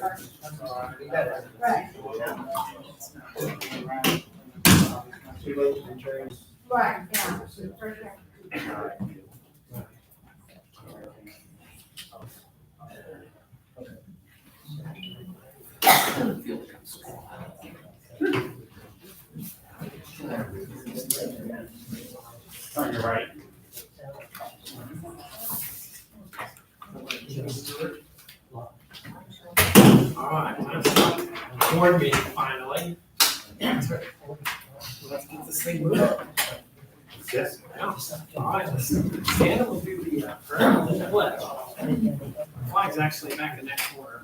Right. Right, yeah. For sure. On your right. All right, let's start board meeting finally. Let's get this thing moving. Yes. All right, let's stand up, we'll do the pledge. Flag's actually back in that corner.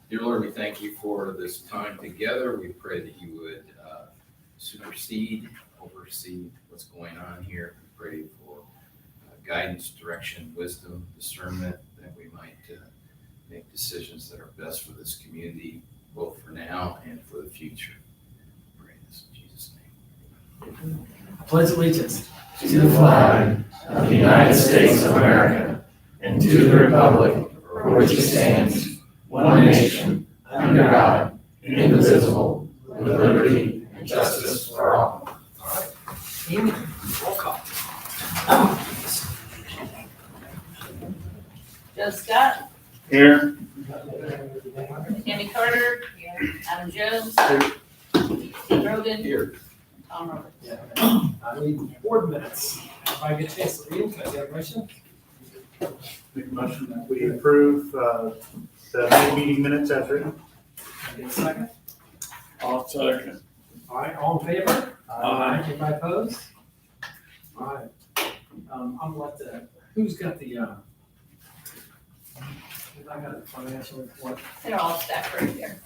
Dear Lord, we thank you for this time together. We pray that you would supersede, oversee what's going on here. We pray for guidance, direction, wisdom, discernment, that we might make decisions that are best for this community, both for now and for the future. We pray this in Jesus' name. I pledge allegiance to the flag of the United States of America and to the republic for which it stands, one nation, under God, indivisible, with liberty and justice for all. All right, Amy, roll call. Joe Scott, Here. Tammy Carter, Adam Jones, Steve Rogan, Here. Tom Roberts. I need board minutes. If I get a chance to read them, can I get a motion? Make a motion that we approve the May meeting minutes as written. Can I get a second? I'll second. All right, all in favor? Aye. Anybody opposed? All right. I'm gonna let who's got the, I got the financial report. They're all stacked right there.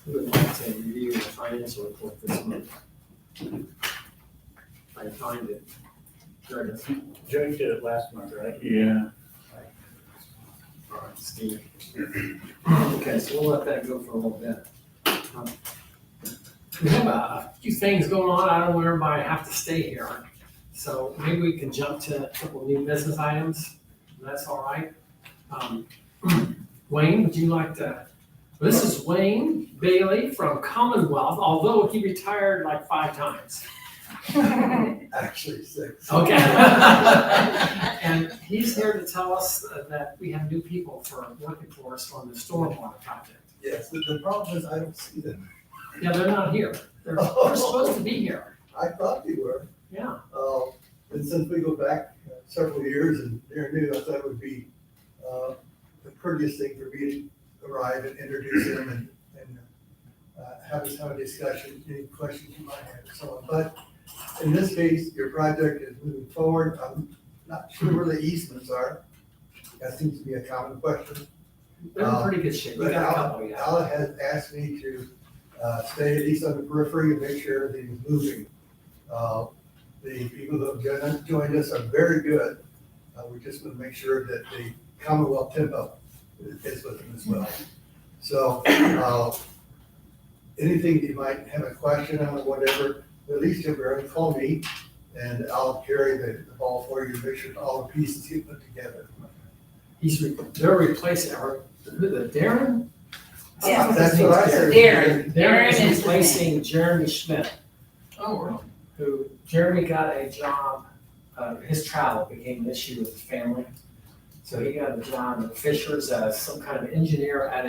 Who would like to review the financial report this month? If I find it. There it is. Joey did it last month, right? Yeah. All right, Steve. Okay, so we'll let that go for a little bit. We have a few things going on. I don't want everybody to have to stay here. So maybe we can jump to a couple of new business items. If that's all right. Wayne, would you like to? This is Wayne Bailey from Commonwealth, although he retired like 5 times. Actually, 6. Okay. And he's here to tell us that we have new people working for us on the stormwater project. Yes, the problem is I don't see them. Yeah, they're not here. They're supposed to be here. I thought they were. Yeah. And since we go back several years and they're new, I thought it would be the courteous thing for me to arrive and introduce them and have us have a discussion, any questions you might have and so on. But in this case, your project is moving forward. I'm not sure where the easements are. That seems to be a common question. They're in pretty good shape. We But got a couple, yeah. Alan has asked me to stay at least on the periphery and make sure everything is moving. The people that have joined us are very good. We just want to make sure that the Commonwealth tempo is with them as well. So anything you might have a question on or whatever, at least you'll be able to call me and I'll carry the ball for you to make sure all the pieces get put together. They're replacing, Darren? Yeah. That's what I said. Darren. Darren Darren is is replacing Jeremy Schmidt, Oh, Jeremy got a job, his travel became an issue with his family. So he got a job at Fisher's as some kind of engineer at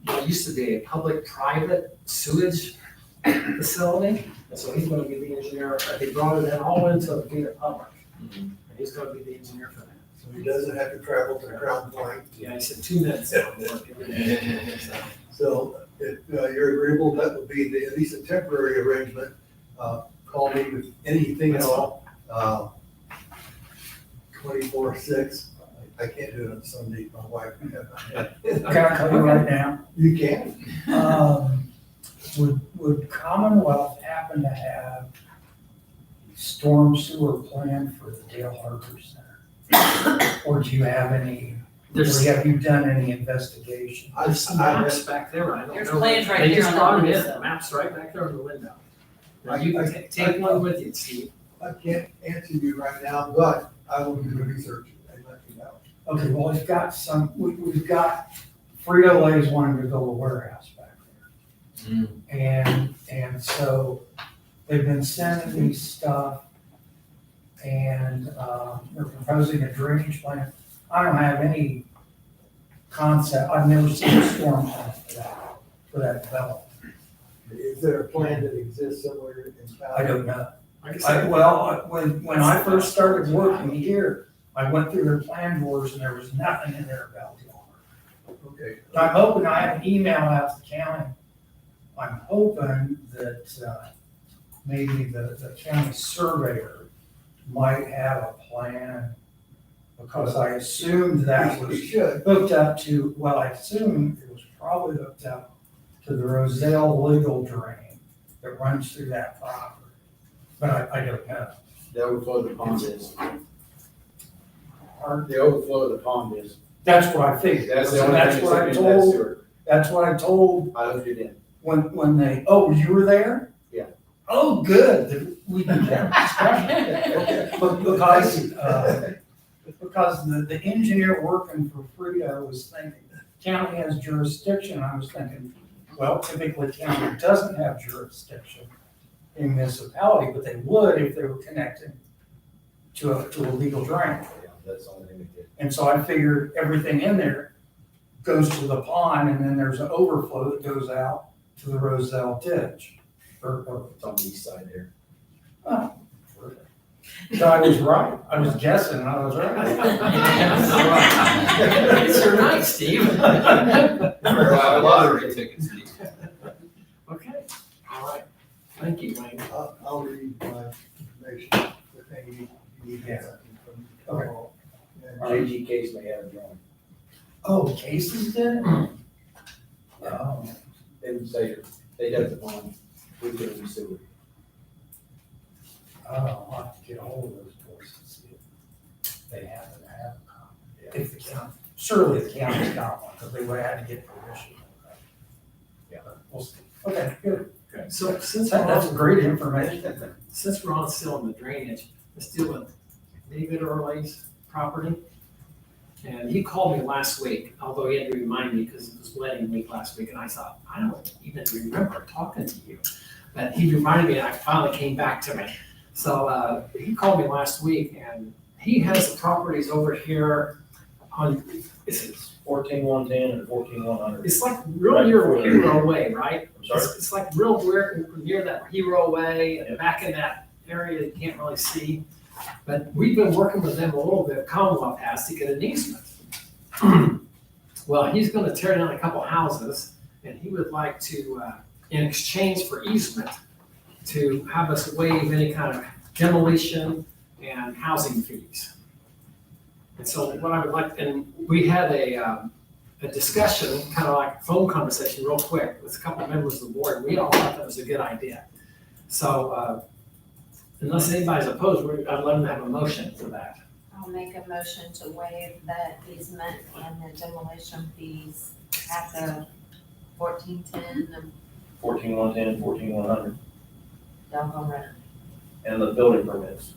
what used to be a public-private sewage facility. And so he's gonna be the engineer, they brought it in all into being a public. And he's gonna be the engineer for that. So he doesn't have to travel to Crown Point. Yeah, he said 2 minutes. So if you're agreeable, that would be at least a temporary arrangement. Call me with anything at all, 24/6. I can't do it on Sunday, my wife. Can I come in right now? You can. Would Commonwealth happen to have storm sewer plan for the Dale Harbor Center? Or do you have any There's, Or have you done any investigation? there's some maps back there, I don't know. There's plans right They here just on brought the them in, window. the map's right back there on the window. Now, you can take one with you, Steve. I can't answer you right now, but I will do the research and let you know. Okay, well, we've got Frito-Lay's wanting to build a warehouse back there. And so they've been sending me stuff and, they're proposing a drainage plan. I don't have any concept, I've never seen a storm plan for that development. Is there a plan that exists somewhere in town? I don't know. Like I said, When I first started working here, I went through their plan boards and there was nothing in there about water. Okay. I'm hoping, I have an email out to the county. I'm hoping that, maybe the county surveyor might have a plan, because I assumed that We was should. hooked up to, well, I assumed it was probably hooked up to the Roselle legal drain that runs through that property. But I don't know. The overflow of the pond is. Or- The overflow of the pond is. That's what I figured. That's the only That's thing what I that's in that told, sewer. that's what I told I hooked it in. when they, oh, you were there? Yeah. Oh, good, that we can have a discussion. Because the engineer working for Frito was thinking, county has jurisdiction, I was thinking, well, typically county doesn't have jurisdiction in municipality, but they would if they were connected to a legal drain. Yeah, that's the only thing we did. And so I figured everything in there goes to the pond, and then there's an overflow that goes out to the Roselle ditch. Or, It's on the east side there. so I was right, I was guessing, I was right. It's your night, Steve. Buy a lottery ticket, Steve. Okay, all right. Thank you, Wayne. I'll read my information, if any, you need something from. Okay. And- JG Case may have a drawing. Oh, Casey's did it? Oh, They would say, they dug the pond, we put it in the sewer. I'll have to get a hold of those boys and see if they happen to have a copy. If the county, surely the county's got one, because they would have had to get permission. Yeah, but we'll see. Okay, good. So since we're That's on, great information. since we're on still in the drainage, let's deal with David Early's property. And he called me last week, although he had to remind me because it was wedding week last week, and I thought, I don't even remember talking to you. But he reminded me, and I finally came back to me. So, he called me last week, and he has the properties over here on, it's 14110 and 14100. It's like real near Hero Way, right? I'm sorry? It's like real near that Hero Way and back in that area you can't really see. But we've been working with them a little bit, Commonwealth has, to get an easement. Well, he's gonna tear down a couple houses and he would like to, in exchange for easement, to have us waive any kind of demolition and housing fees. And so what I would like, and we had a discussion, kind of like a phone conversation real quick with a couple of members of the board. We all thought that was a good idea. So unless anybody's opposed, I'd love to have a motion for that. I'll make a motion to waive that easement and the demolition fees at the 1410 14110, 14100, Doggone Road. and the building permits,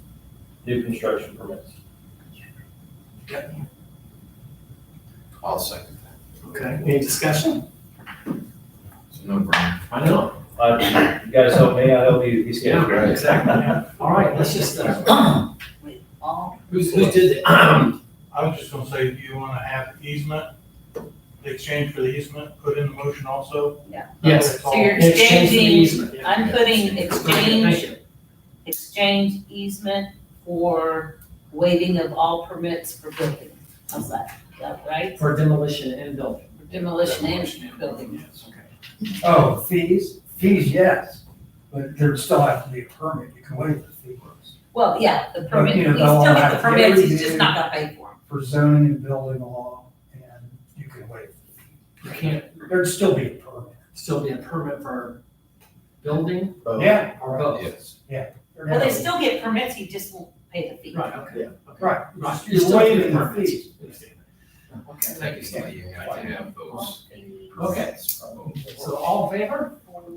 new construction permits. I'll second that. Okay, any discussion? It's a no-brainer. I know. You guys help me, I help you, he's Yeah, getting. exactly. All right, let's just, We all, who did it? I was just gonna say, do you wanna have easement, the exchange for the easement, put in the motion also? Yes. so you're In exchange for the exchanging, easement, yeah. I'm putting Thank exchange you. easement for waiving of all permits for building. How's that? Is that right? For demolition and building. For demolition and building. Yes, okay. Oh, fees, yes, but there still has to be a permit, you can waive the fees. Well, yeah, the permit, you know, he's they'll still have get the to permits, get he's just it. not gonna pay for them. For zoning and building law, and you can waive. You can't There'd still be a permit. still be a permit for building Yeah. or both? Yes. Well, they still get permits, he just won't pay the fee. Right, okay. Yeah. Okay. Right, Right. you're waiving the fees. Okay, Thank you, Steve. You got to have those. Okay. So all in favor?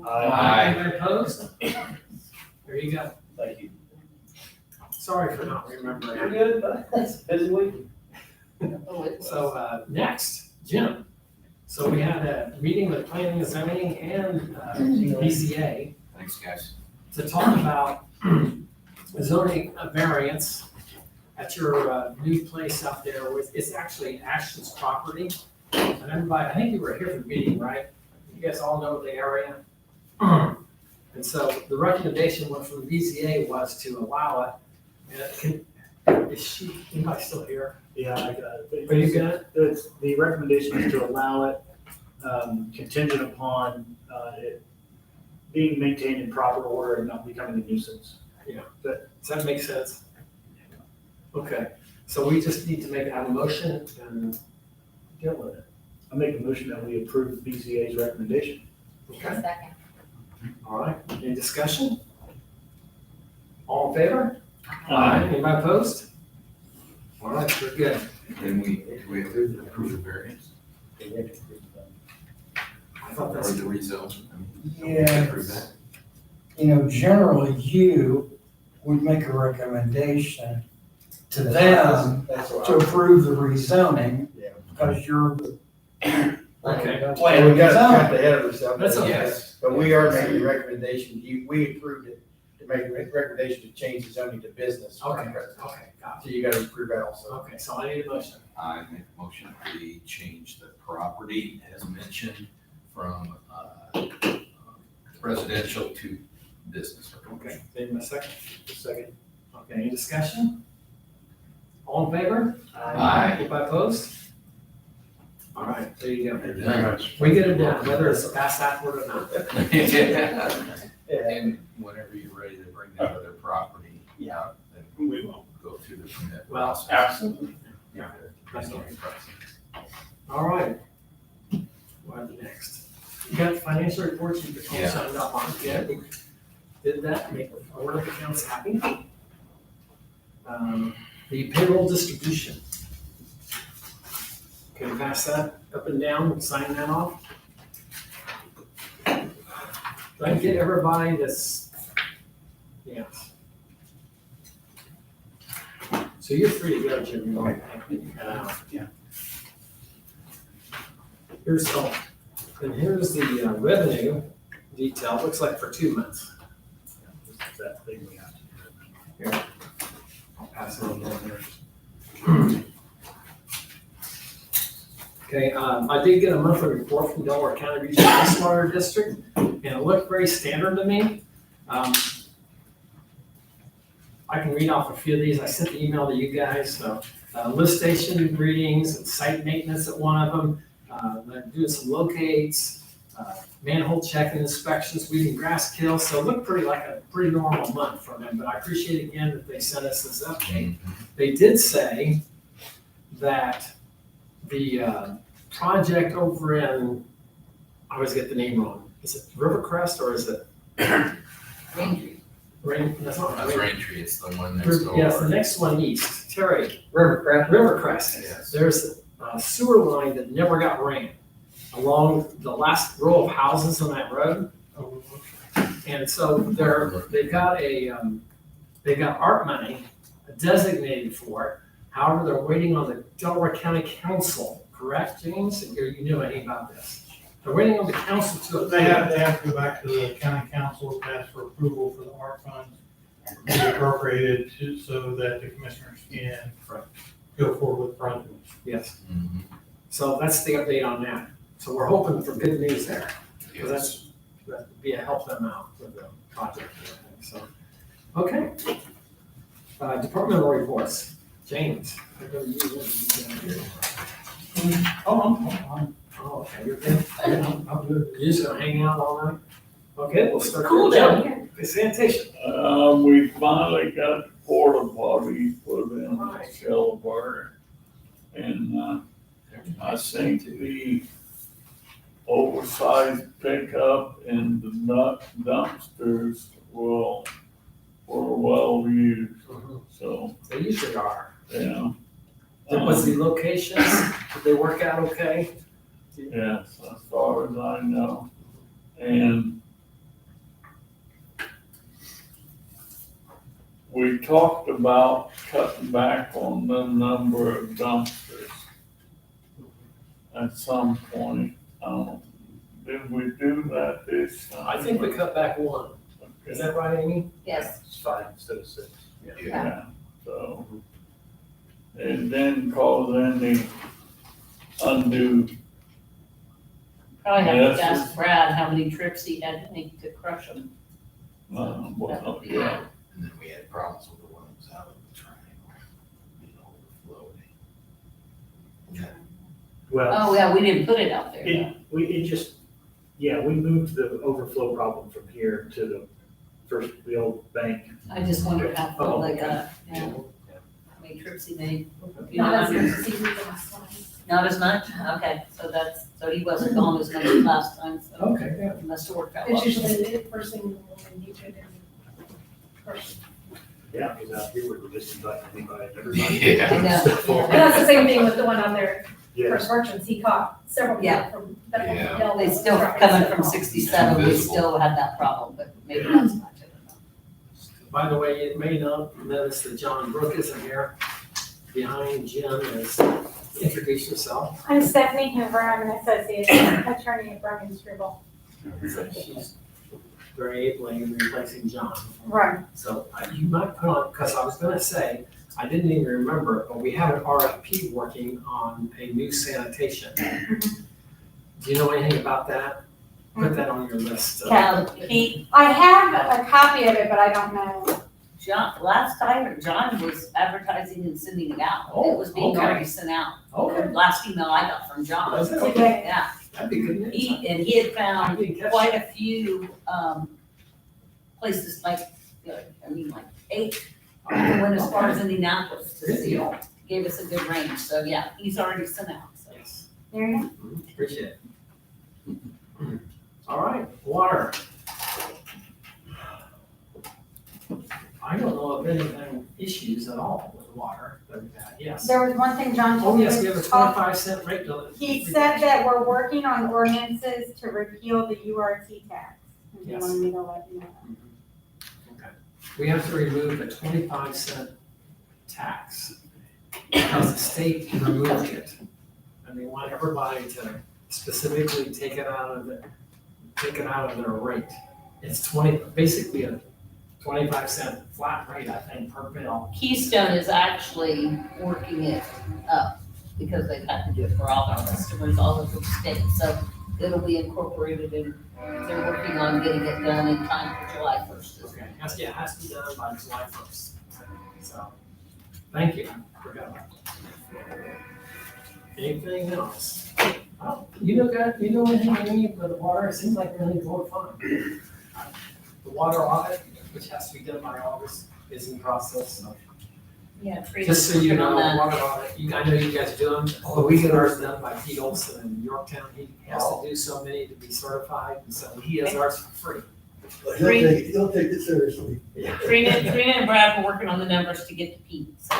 Aye. Anybody opposed? There you go. Thank you. Sorry for not remembering. You're good, but it's a busy week. Oh, it was. So, next, Jim. So we had a meeting with planning and zoning and BCA Thanks, guys. to talk about zoning variance at your new place out there. It's actually Ashton's property. And everybody, I think you were here for the meeting, right? You guys all know the area. And so the recommendation from the BCA was to allow it. Is anybody still here? Yeah, I got it. Are you good? The recommendation is to allow it contingent upon it being maintained in proper order and not becoming a nuisance. Does that make sense? Okay, so we just need to have a motion and deal with it. I make a motion that we approve the BCA's recommendation. Okay, Second. all right, any discussion? All in favor? Aye. Anybody opposed? All right, we're good. Then we approve the variance I thought or that's, the rezone. Yeah. Approve that. You know, generally you would make a recommendation to them That's what to approve the rezoning Yeah. because you're the okay, planning We got and jumped zoning. ahead of ourselves. That's okay. Yes. But we are making a recommendation, we approved it, to make a recommendation to change the zoning to business. okay, got So you gotta approve that also. it. Okay, so I need a motion. I make a motion that we change the property as mentioned from residential to business. Okay, then a second. Second. Okay, any discussion? All in favor? Aye. Anybody opposed? All right, there you go. Very much. We get it done, whether it's past backward or not. And whenever you're ready to bring that other property out, then we will go through the permit Well, process. Absolutely. Yeah. Rezoning process. All right. What next? You got financial reports you can Yeah. sign up on. Yeah, we did that, make the board of accounts happy. The payroll distribution. Can you pass that up and down and sign that off? Do I get everybody this? Yes. So you're free to go, Jim. Yeah. Here's the revenue detail, looks like for 2 months. That thing we have to do. I'll pass it on down there. Okay, I did get a monthly report from Delaware County Regional Wastewater District, and it looked very standard to me. I can read off a few of these. I sent the email to you guys, so lift station readings and site maintenance at one of them. They're doing some locates, manhole checking inspections, weeding grass kill, so it looked like a pretty normal month for them, but I appreciate again that they sent us this update. They did say that the project over in, I always get the name wrong, is it Rivercrest or is it? That's not That's Raintree, it's the one next door. Yes, the next one east, Terry, Rivercrest. Rivercrest. Yes. There's a sewer line that never got ran along the last row of houses on that road. And so they've got ARP money designated for it. However, they're waiting on the Delaware County Council, correct, James? You knew anything about this? They're waiting on the council to. They have to go back to the county council to ask for approval for the ARP funds to be appropriated so that the commissioners can go forward with projects. Yes, Mhm. so that's the update on that. So we're hoping for good news there. Because Yes. that would be a help them out with the project and everything, so. Okay. Departmental reports, James. I go to you. I'm Oh, okay, you're good. I'm good. You're just gonna hang out all night? Okay, we'll start. Cool down here. Sanitation. We finally got the porta potty put in Right. Shelburne. And, I think the oversized pickup and the dumpsters were well used, so, They usually are. yeah. Was the locations, did they work out okay? Yes, as far as I know. And we talked about cutting back on the number of dumpsters at some point. Did we do that this time? I think we cut back one. Is that right, Amy? Yes. It's 5 instead of 6. Yeah, so it didn't cause any undue, Probably have Yes. to ask Brad how many trips he had to make to crush them. well, yeah. And then we had problems with the ones out of the triangle, overflowing. Well, Oh, yeah, we didn't put it out there. though. we moved the overflow problem from here to the old bank. I just wondered how full they got, yeah. How many trips he made. You know, Not as much? Okay, so he wasn't gone as much as last time, so Okay, yeah. it must have worked out well. It's usually the first thing in the morning, you could first. Yeah, because out here we were just inviting anybody and everybody. Yeah. I know, yeah. And that's the same thing with the one on there, Yeah, First Merchants, he caught several Yeah. people from that one. Yeah. Del- They still coming from 67, we Invisible. still had that problem, but maybe not so much, I don't know. By the way, you may not notice that John Brook isn't here. Behind Jim is, introduce yourself. I'm Stephanie Hoover, I'm an associate attorney at Brogan Struble. She's very ably replacing John. Right. So you might put on, because I was gonna say, I didn't even remember, but we have an RFP working on a new sanitation. Do you know anything about that? Put that on your list. He, I have a copy of it, but I don't know. last time, John was advertising and sending it out. It was being okay. already sent out. Okay, Last email I got from John. Was it? Today. Yeah, that'd be good news. he had I found didn't catch quite that. a few, places like, like 8, went as far as Indianapolis to Good see deal. it. Gave us a good range, so yeah, he's already sent out, so. Yes, There you appreciate it. All right, water. I don't know of any issues at all with water that we've had, go. yes. There was one thing John Oh, told me yes, we to have a talk. 25-cent rate limit. He said that we're working on ordinances to repeal the URT tax. He Yes. wanted me to let you know. Okay. We have to remove the 25-cent tax because the state removed it. And they want everybody to specifically take it out of their rate. It's basically a 25-cent flat rate, I think, per bill. Keystone is actually working it up because they've had to do it for all their customers all over the state. So it'll be incorporated in, they're working on getting it done in time for July 1st. Okay, it has to be done by July 1st. So, thank you. Forgot about that. Anything else? Oh, you know anything Amy, with the water? It seems like everything's going fine. The water audit, which has to be done by August, is in process, so. Yeah. Just so you working know, on that. water audit, I know you guys do them, but we get ours done by Pete Olson in Yorktown. He has to do so many to be certified, and so he has ours for free. But Three. he'll take it seriously. Trina and Brad were working on the numbers to get to Pete, so.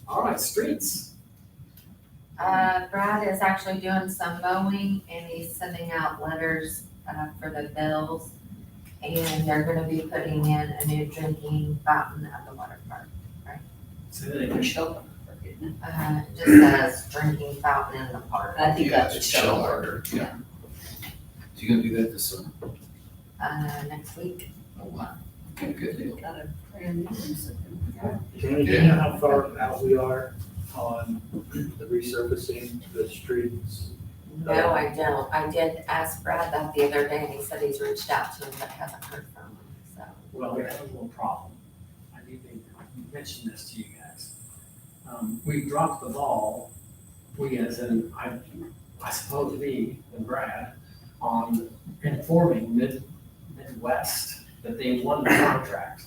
All right, streets. Brad is actually doing some mowing and he's sending out letters, for the bills. And they're gonna be putting in a new drinking fountain at the water park. So they For Shelburne. It just says drinking fountain in the park, I think Yeah, that's it's Shelburne. Shellharder, yeah. So you gonna do that this summer? next week. Oh, wow. Okay, good deal. Got a brand new one. Can you know how far out we are on the resurfacing the streets? No, I don't. I did ask Brad that the other day and he said he's reached out to him but hasn't heard from him, so. Well, we have a little problem. I need to mention this to you guys. We dropped the ball, we as in, I suppose we and Brad, on informing Midwest that they won the contract.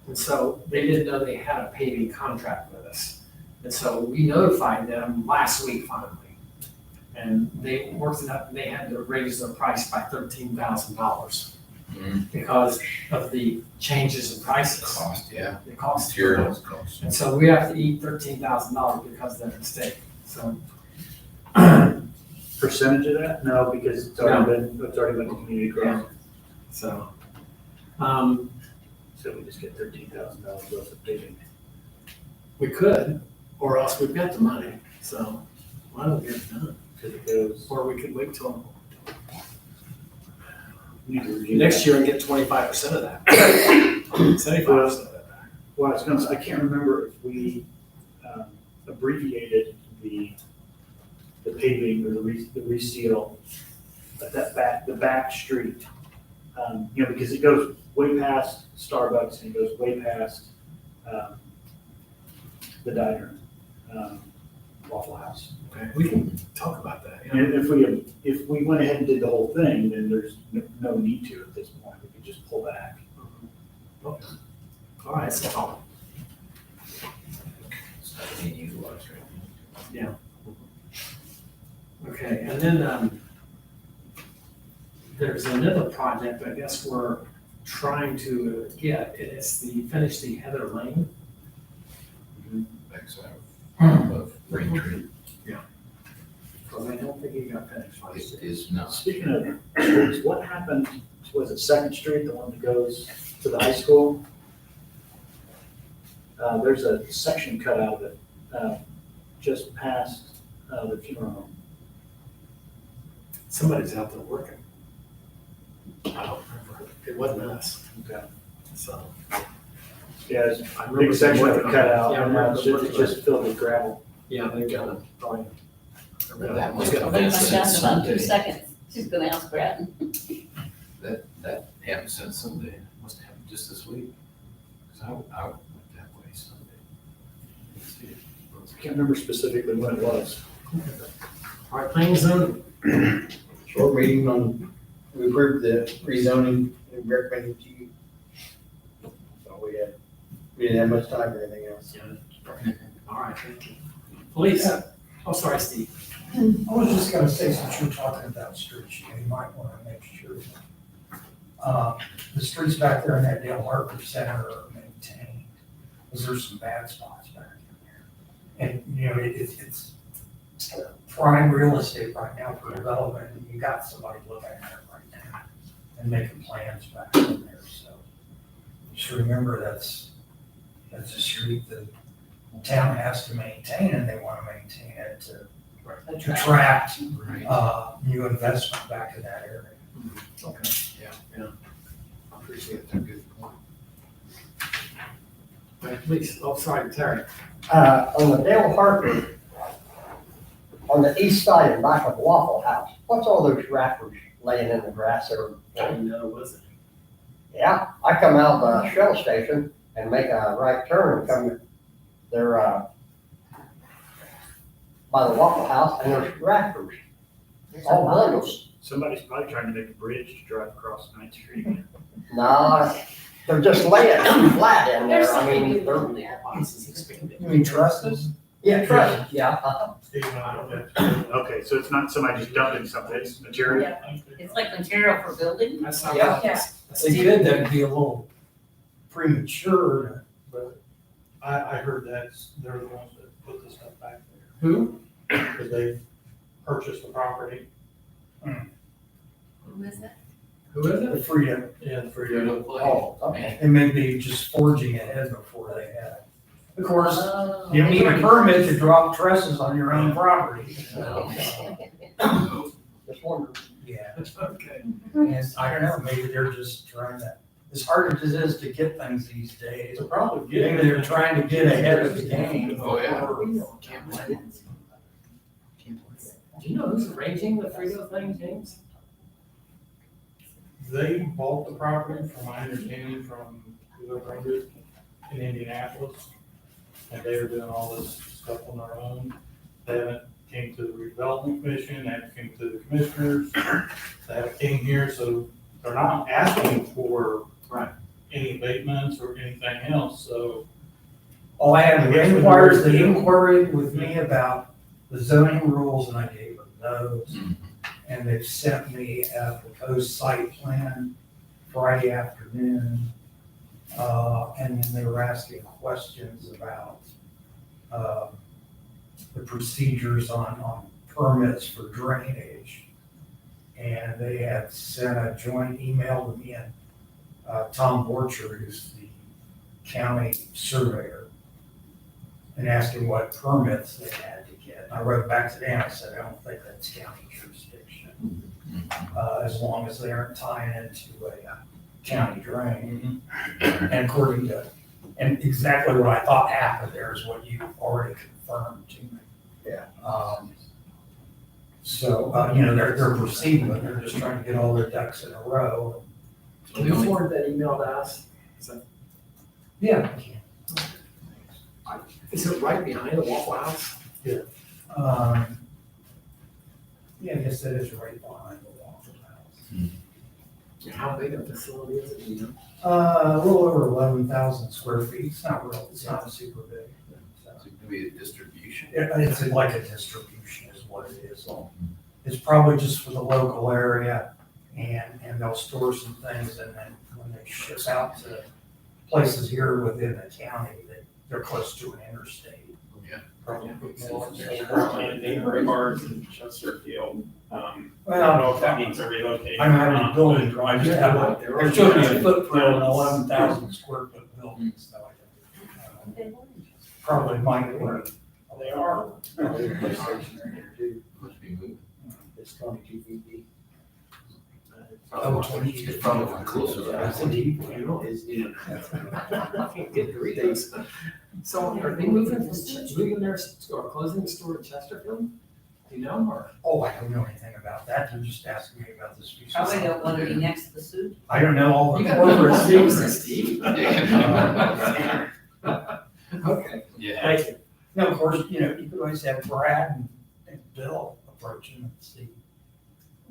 And so they didn't know they had a paving contract with us. And so we notified them last week finally. And they worked it up and they had to raise their price by $13,000. because of the changes in prices. Cost, yeah. The cost. Materials cost. And so we have to eat $13,000 because of that mistake, so. Percentage of that? No, because it's already been to community grant. So, So we just get $13,000 worth of digging. we could, or else we've got the money, so why don't we get it done? Because it goes. Or we could wait till We need to review next that. year and get 25% of that. 75% of that back. Well, I was gonna say, I can't remember if we abbreviated the paving or the reseal of the back street. Because it goes way past Starbucks and it goes way past the diner, Waffle House. Okay, we can talk about that. yeah. And if we went ahead and did the whole thing, then there's no need to at this point. We could just pull back. Okay. All right, so, It's not being utilized right now. okay, and then, there's another project, I guess we're trying to get, and it's finish the Heather Lane. Backside of Braintree. Because I don't think it got finished last It year. is not. Speaking of streets, what happened, was it Second Street, the one that goes to the high school? There's a section cut out of it, just past the funeral home. Somebody's out there working. I don't remember. It wasn't us. Okay. So. Yeah, there's I a remember big section of them it working cut on it. out, Yeah, I and now remember it's them just, working it's just filled with gravel. Yeah, they've got it. Probably. That must I have think been I'm since down to about 2 Sunday. seconds. She's gonna ask Brad. That happened since Sunday. Must have happened just this week. Because I went that way Sunday. Let's see. I can't remember specifically when it was. All right, planning zone. Short meeting on, we approved the rezoning and recommended to you. So we didn't have much time for anything else. All right, thank you. Police. Oh, sorry, Steve. I was just gonna say, since you're talking about streets, you might wanna make sure, the streets back there in that Dale Harper Center are maintained, because there's some bad spots back in there. And, you know, it's prime real estate right now for development, and you got somebody looking at it right now and making plans back in there, so. Just remember, that's a street that the town has to maintain, and they wanna maintain it to attract, Right. new investment back in that area. Okay, yeah. I appreciate That's a good point. that. Right, please. Oh, sorry, Terry. On the Dale Harper, on the east side and back of Waffle House, what's all those wrappers laying in the grass there? I didn't know, was it? Yeah, I come out the Shell station and make a right turn and come there, by the Waffle House, and there's wrappers, all bundles. Somebody's probably trying to make a bridge to drive across 9th Street. No, they're just laying flat in There's there, I something mean, beautiful they're, in there. Box is expanding. You mean trusses? yeah, trust, yeah, Steve, I don't know. Okay, so it's not somebody just dumping something, it's material? It's like material for building. That's not. Yeah. That's They did, that'd be a little premature, but I heard they're the ones that put the stuff back there, Who? because they purchased the property. Who is it? Who is the it? freedom, Yeah, for You're to play. oh, okay. they may be just forging ahead before they have it. Of course, Oh. you need a permit to drop trusses on your own property. Just wondering. Yeah, Okay. and I don't know, maybe they're just trying to, as hard as it is to get things these days, They're probably maybe getting they're trying to get ahead of the game. Oh, yeah. Can't blame it. Do you know who's arranging the Frito thing, James? They bought the property, from my understanding, from whoever owned it in Indianapolis. And they were doing all this stuff on their own. They haven't came to the redevelopment commission, they haven't came to the commissioners. They haven't came here, so they're not asking for any abatements or anything else, so. All I had to inquire is they inquired with me about the zoning rules, and I gave them those. And they've sent me a proposed site plan Friday afternoon. And then they were asking questions about, the procedures on permits for drainage. And they had sent a joint email to me and, Tom Borcher, who's the county surveyor, and asking what permits they had to get. I wrote back to them, I said, I don't think that's county jurisdiction. As long as they aren't tying into a county drain. And according to, and exactly what I thought happened there is what you already confirmed to me. Yeah. So, you know, they're proceeding, but they're just trying to get all their ducks in a row. Can you forward that email to us? Yeah. Is it right behind the Waffle House? Yeah, I guess that is right behind the Waffle House. How big a facility is it, do you know? A little over 11,000 square feet. It's not real, it's not super big. So, Is it gonna be a distribution? It's like a distribution is what it is. It's probably just for the local area and they'll store some things and then when they ship out to places here within the county, they're close to an interstate. Yeah. Probably more. There's currently a neighboring bars in Chesterfield. I don't Well, know if that means they're relocating. I don't have any building drawings. Yeah. There's should be a footprint on 11,000 square foot building, so probably might work. They are. Must be moving. It's 22 feet deep. Oh, 20. It's probably closer to That's that. a deep one. Get to read these. So are they moving their, or closing the store in Chesterfield? Do you know, or? Oh, I don't know anything about that. They're just asking me about this piece. Probably don't want to be next to the suit. I don't know all You the got corporate Steve. secrets. Okay, Yeah. thank you. No, of course, you know, you could always have Brad and Bill approaching and see.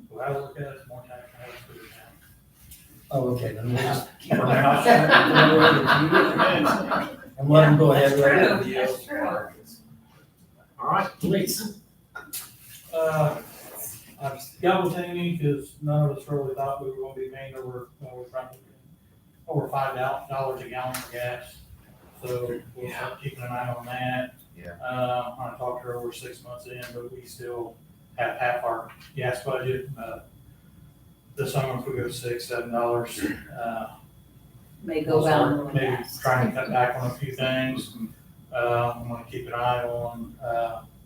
Well, I was looking at it more time, I was putting it down. Oh, okay, then we'll just keep our mouth shut and let them go ahead with That's it. true. That's true. All right, please. I've got with Amy, because none of us really thought we were gonna be paying over $5 a gallon for gas. So we'll start keeping an eye on that. Yeah. I talked to her over 6 months in, but we still have half our gas budget. This summer, if we go $6-7, May go down. a little maybe fast. trying to cut back on a few things. I'm gonna keep an eye on,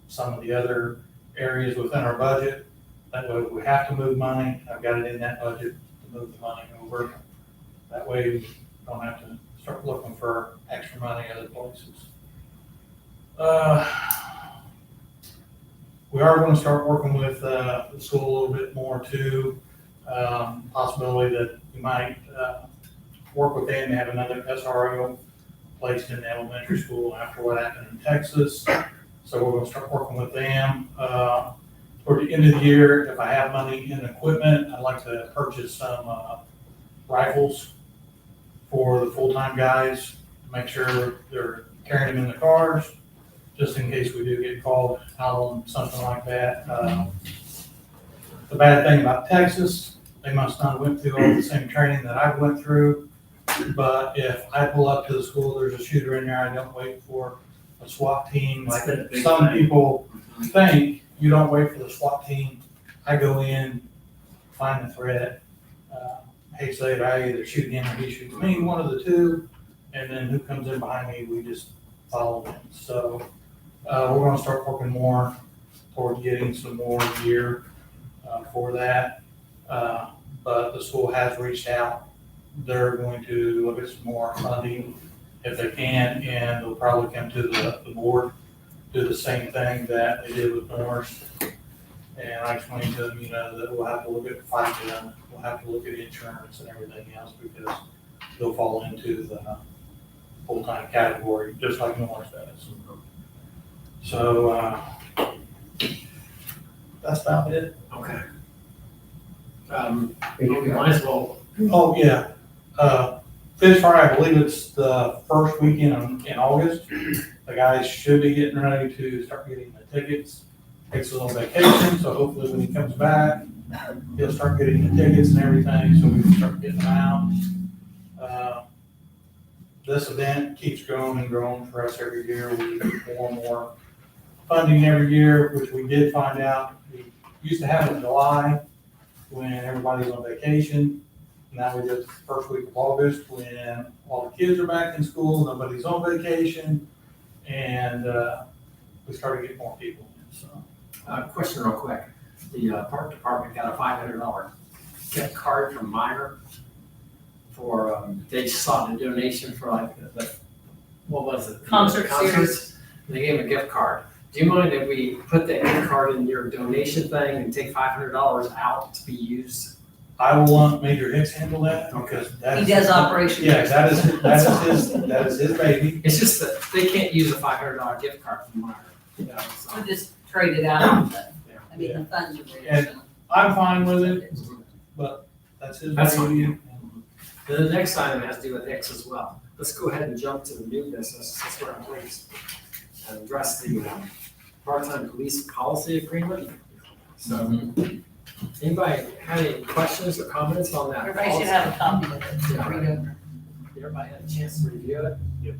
some of the other areas within our budget. That way, if we have to move money, I've got it in that budget to move the money over. That way, we don't have to start looking for extra money other places. We are gonna start working with, the school a little bit more too. Possibility that we might, work with them to have another SRO placed in the elementary school after what happened in Texas. So we're gonna start working with them. Toward the end of the year, if I have money in equipment, I'd like to purchase some, rifles for the full-time guys, to make sure they're carrying them in the cars, just in case we do get called out on something like that. The bad thing about Texas, they must not have went through all the same training that I went through. But if I pull up to the school, there's a shooter in there, I don't wait for a SWAT team, like That's been a big some thing. people think. You don't wait for the SWAT team. I go in, find the threat. Hey, say I either shoot him or he shoots me, one of the two, and then who comes in behind me, we just follow them. So, we're gonna start working more toward getting some more gear, for that. But the school has reached out. They're going to look at some more funding if they can, and they'll probably come to the board, do the same thing that they did with Norris. And I explained to them, you know, that we'll have to look at FICA, we'll have to look at insurance and everything else, because they'll fall into the full-time category, just like Norris does. So, that's about it. Okay. We might as well, Oh, yeah. Fish Fry, I believe it's the first weekend in August. The guys should be getting ready to start getting the tickets. Takes a little vacation, so hopefully when he comes back, he'll start getting the tickets and everything, so we can start getting them out. This event keeps growing and growing for us every year. We get more and more funding every year, which we did find out. We used to have it in July when everybody's on vacation. Now we do it the first week of August when all the kids are back in school, nobody's on vacation, and we started getting more people in, so. Question real quick. The park department got a $500 gift card from Meyer for, they sought a donation for like, what was it? Concert series. Concerts. They gave a gift card. Do you mind if we put that gift card in your donation thing and take $500 out to be used? I will want Major Hicks handle that, because that He is. does operations. Yeah, that is his baby. It's just that they can't use a $500 gift card from Meyer. You know, so. We'll just trade it out. Yeah. I mean, the funds are there. And so. I'm fine with it, but that's his That's baby. Then the next item has to do with X as well. Let's go ahead and jump to the new business, that's where I'm pleased. And address the part-time police policy agreement. So, anybody have any questions or comments on that? Everybody should have a copy of it to Yeah. read over. Everybody had a chance to review it? Yep.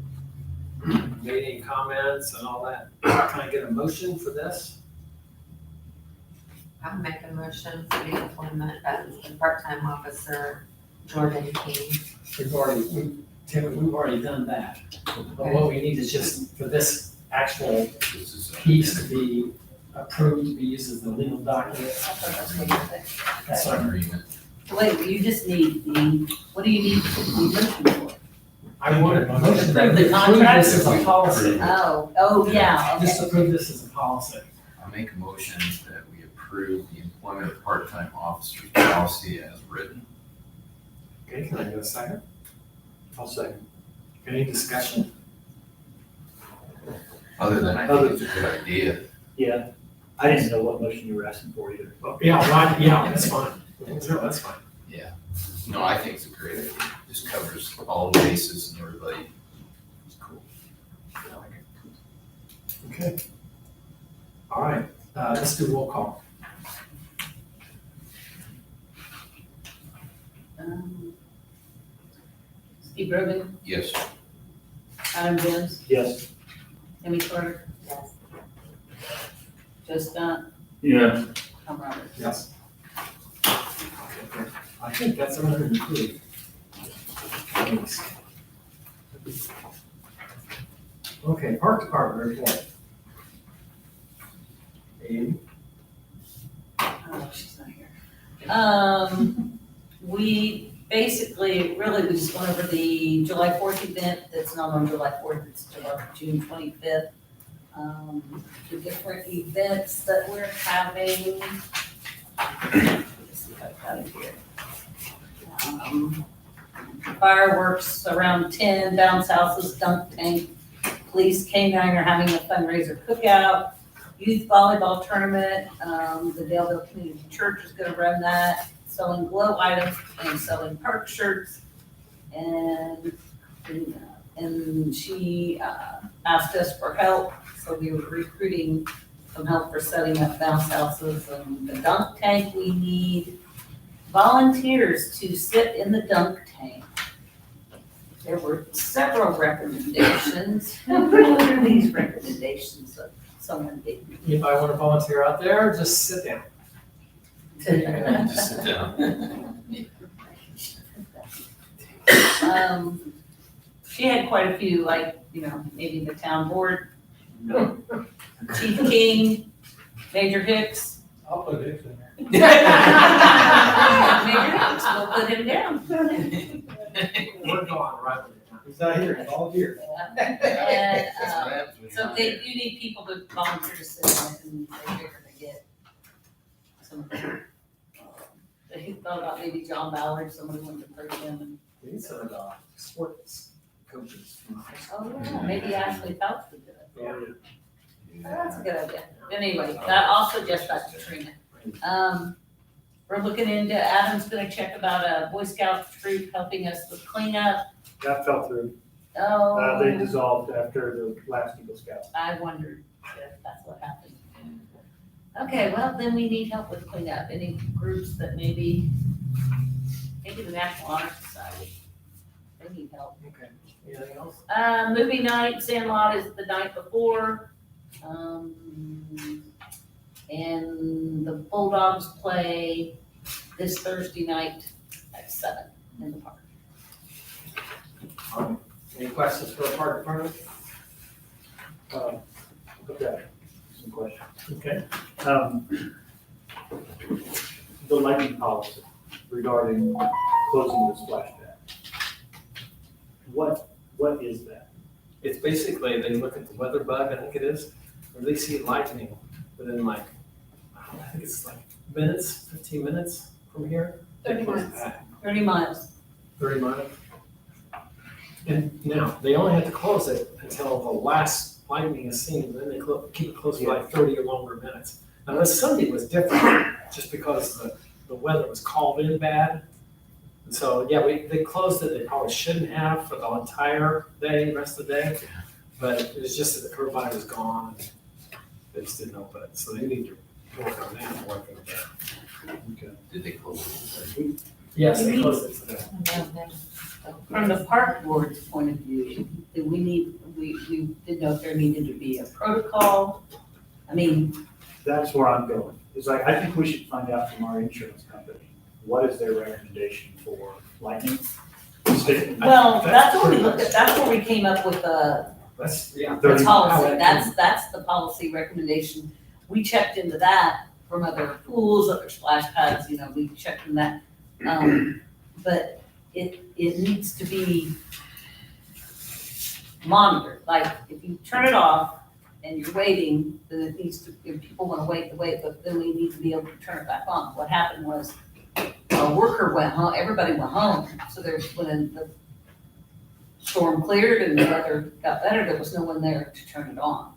Made any comments and all that? Can I get a motion for this? I'll make a motion for the employment of the part-time officer, Jordan King. We've already done that. But what we need is just for this actual This is piece to be approved, to be used as the legal document. I thought that's what you said. It's an agreement. Wait, you just need what do you need the motion for? I want a motion that Approve we the approve contract? this as a policy. Oh, yeah, okay. Just approve this as a policy. I make a motion that we approve the employment of part-time officers policy as written. Okay, can I get a second? I'll second. Any discussion? Other than I think it's a good idea. Yeah, I didn't know what motion you were asking for either. Yeah, right, yeah, that's fine. No, that's fine. No, I think it's a great idea. Just covers all the bases and everybody. It's cool. I like it. Okay. All right, let's do roll call. Steve Rubin, Yes. Adam Jones, Yes. Amy Carter, Yes. Joe Stunt, Yeah. Tom Roberts. Yes. I think that's 103. Thanks. Okay, park department report. Amy? Oh, she's not here. We basically, really, we just went over the July 4th event, that's not on July 4th, it's June 25th. The different events that we're having. Let's see if I've got it here. Fireworks around 10, bounce houses, dunk tank. Police K-9 are having a fundraiser cookout. Youth volleyball tournament, the Daleville Community Church is gonna run that, selling glow items and selling park shirts. And she asked us for help, so we were recruiting some help for setting up bounce houses and the dunk tank. We need volunteers to sit in the dunk tank. There were several recommendations. What are these recommendations that someone gave me? Anybody want to volunteer out there, just sit down. Just sit down. She had quite a few, like, maybe the town board, Chief King, Major Hicks. I'll put Hicks in there. Major Hicks, we'll put him down. We're gone right with it. He's not here, he's all here. And, That's what happens when you're so not they there. do need people to volunteer to sit on it, and they figure to get some. They thought about maybe John Ballard, somebody wanted to put him, and, We need some of the sports coaches from high school. oh yeah, maybe Ashley Phelps would do it. Yeah. Oh, that's a good idea. Anyway, that also just got to Trina. We're looking into, Adam's gonna check about a Boy Scout troop helping us with cleanup. That fell through. They Oh, dissolved after the last Eagle Scout. I wondered if that's what happened. Okay, well, then we need help with cleanup. Any groups that maybe the National Honor Society, they need help. Okay, anything else? Movie night, Sandlot is the night before. And the Bulldogs play this Thursday night at 7 in the park. Any questions for the park department? Okay, some questions. Okay. The lighting policy regarding closing the splash pad. What is that? It's basically, they look at the weather bug, I think it is, or they see lightning within like, I think it's like minutes, 15 minutes from here. 30 minutes. 30 miles. 30 miles. And now, they only have to close it until the last lightning is seen, and then they keep it closed for like 30 or longer minutes. Now, this Sunday was different, just because the weather was called in bad. And so, yeah, they closed it, they probably shouldn't have for the entire day, rest of the day. But it was just that everybody was gone, and they just didn't open it. So they need to work on that, work on that. Okay. Did they close it? Yes, they closed it today. From the park board's point of view, we didn't know if there needed to be a protocol. I mean, That's where I'm going, is I think we should find out from our insurance company, what is their recommendation for lightning? well, that's what we looked at, that's where we came up with the Yeah. the 30 policy, that's the policy recommendation. We checked into that from other pools, other splash pads, we checked in that. But it needs to be monitored, like if you turn it off and you're waiting, then it needs to, if people wanna wait, but then we need to be able to turn it back on. What happened was a worker went home, everybody went home, so when the storm cleared and the weather got better, there was no one there to turn it on.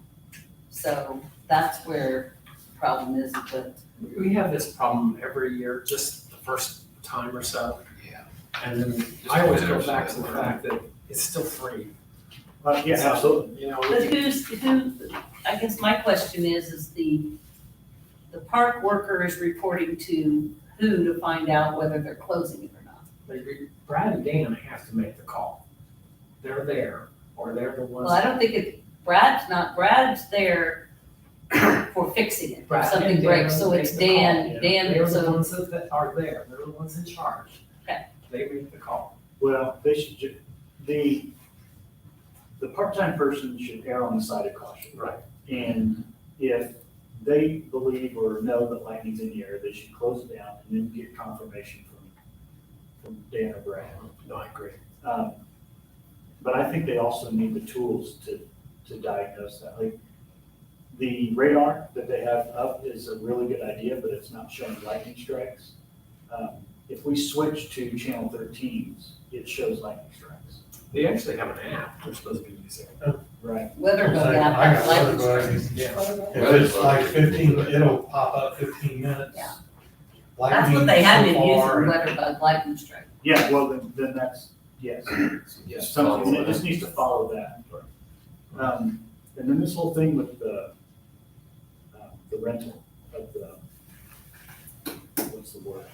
So that's where the problem is, but We have this problem every year, just the first time or so. Yeah. And then I always go back to the fact that it's still free. Yeah, absolutely. But who, I guess my question is the park worker is reporting to who to find out whether they're closing it or not? Brad and Dan have to make the call. They're there, or they're the ones. Well, I don't think Brad's there for fixing it, if Brad and something Dan breaks, so make it's the call. Dan, They're the so, ones that are there, they're the ones in charge. Okay. They make the call. Well, they should, the part-time person should err on the side of caution. Right. And if they believe or know that lightning's in the air, they should close it down and then get confirmation from Dan or Brad. No, I agree. But I think they also need the tools to diagnose that. Like, the radar that they have up is a really good idea, but it's not showing lightning strikes. If we switch to channel 13s, it shows lightning strikes. They actually have an app they're supposed to be using. Right. weather It's bug like, app, I that's got lightning weather strike. bugs. If it's like 15, it'll pop up 15 minutes. Yeah. That's what they have been using, weather bug, lightning strike. Yeah, well, then that's, yes. Yes. Something, it just needs to follow that. And then this whole thing with the rental of what's the word?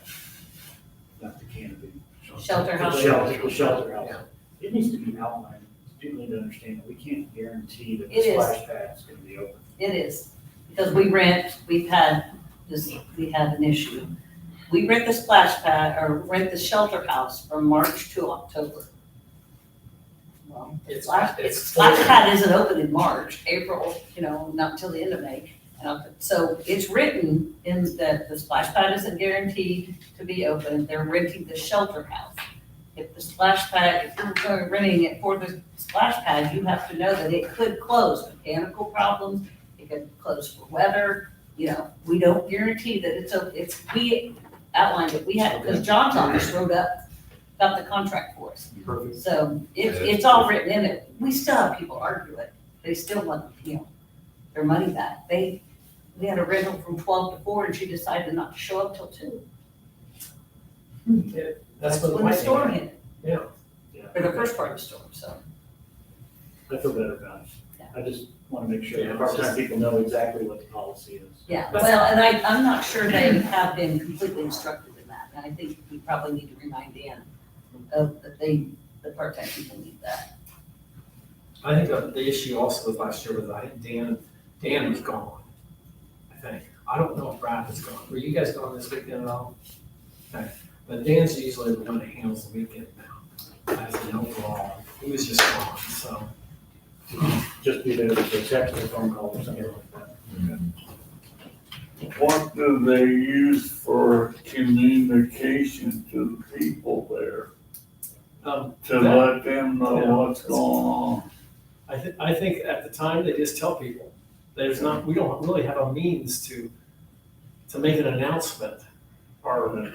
Not the canopy. Shelter house. The shelter house. Yeah. It needs to be outlined. People need to understand that we can't guarantee that the It is. splash pad is gonna be open. It is, because we've had an issue. We rent the splash pad, or rent the shelter house from March to October. Well, the splash pad isn't open in March, April, not until the end of May. So it's written in that the splash pad isn't guaranteed to be open, they're renting the shelter house. If the splash pad, if you're renting it for the splash pad, you have to know that it could close, mechanical problems, it could close for weather, we don't guarantee that we outlined it, because John's office wrote up, got the contract for us. Perfect. So it's all written in it, we still have people argue it, they still want, their money back. We had a rental from 12 to 4 and she decided not to show up till 2. That's when the When the lightning storm hit. hit, Yeah. for the first part of the storm, so. I feel better about it. I just want to make sure Yeah, that part-time people know exactly what the policy is. Yeah, well, and I'm not sure they have been completely instructed in that, and I think we probably need to remind Dan of that the part-time people need that. I think the issue also with last year was I think Dan was gone, I think. I don't know if Brad was gone. Were you guys gone this weekend at all? Okay, but Dan's usually the one that handles the weekend now, as an overall. He was just gone, so. Just be there with a text or phone call or something like that. What do they use for communication to the people there? To let them know what's going on? I think at the time, they just tell people. We don't really have a means to make an announcement. Or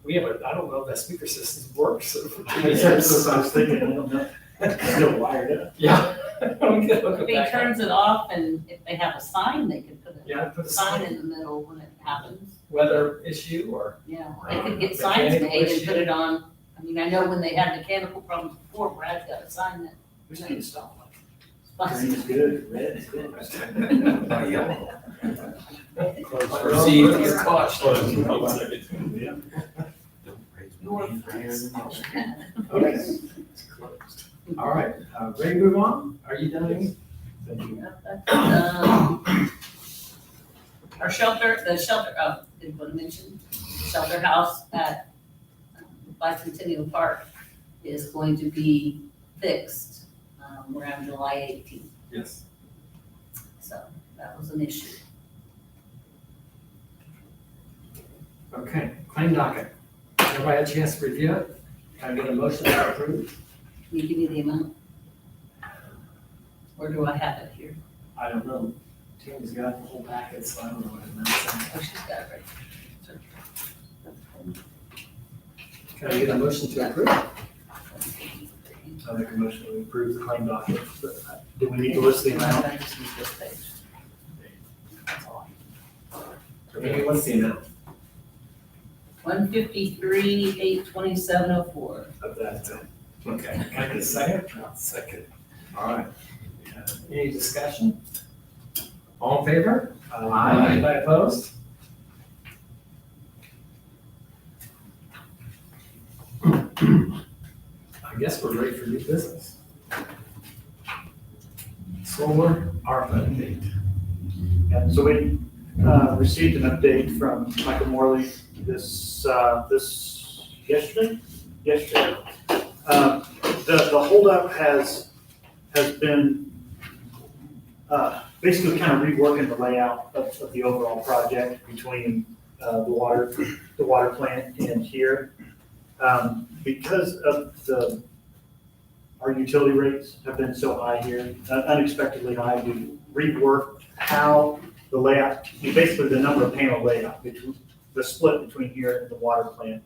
we have I don't know if that speaker system works. That's what I was thinking, I don't know. It's still wired up. Yeah. If he turns it off and if they have a sign, they could put Yeah, a put a sign sign, in the middle when it happens. weather issue or. Yeah, they could get signs made and put it on. I mean, I know when they had mechanical problems before, Brad's got a sign that. We just need to stop. Fine. Green is good, red is good. Proceed with caution. Yeah. Your friends. Okay. All right, ready to move on? Are you done? Our shelter, did want to mention, shelter house at Bicentennial Park is going to be fixed around July 18th. Yes. So that was an issue. Okay, claim docket. Everybody had a chance to review it? Can I get a motion to approve? Can you give me the amount? Or do I have it here? I don't know. Timmy's got the whole packet, so I don't know what it meant. Oh, she's got it right. Can I get a motion to approve? I make a motion to approve the claim docket. Do we need to list the amount? I just need this page. That's all. Okay, what's the amount? 153,827.04. Of that. Okay, can I get a second? Second. All right. Any discussion? All in favor? Aye. Anybody opposed? I guess we're ready for new business. Solar ARPA update. Yeah, so we received an update from Michael Morley this yesterday. The holdup has been basically kind of reworking the layout of the overall project between the water plant and here. Because of our utility rates have been so high here, unexpectedly high, we reworked how the layout, basically the number of panel layout, between the split between here and the water plant.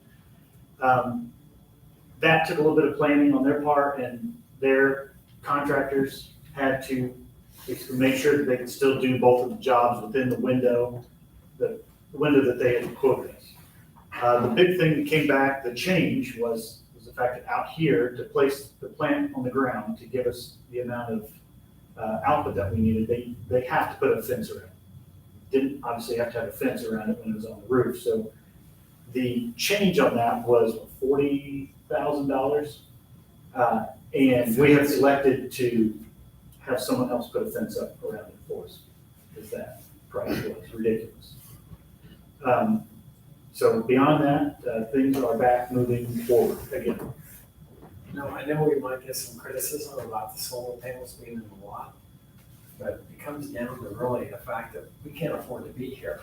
That took a little bit of planning on their part, and their contractors had to basically make sure that they could still do both of the jobs within the window that they had quoted us. The big thing that came back, the change was the fact that out here, to place the plant on the ground to give us the amount of output that we needed, they have to put a fence around it. Didn't obviously have to have a fence around it when it was on the roof. So the change on that was $40,000. And we have elected to have someone else put a fence up around it for us, because that price was ridiculous. So beyond that, things are back moving forward again. No, I know we might get some criticism about the solar panels being in the lot, but it comes down to really the fact that we can't afford to be here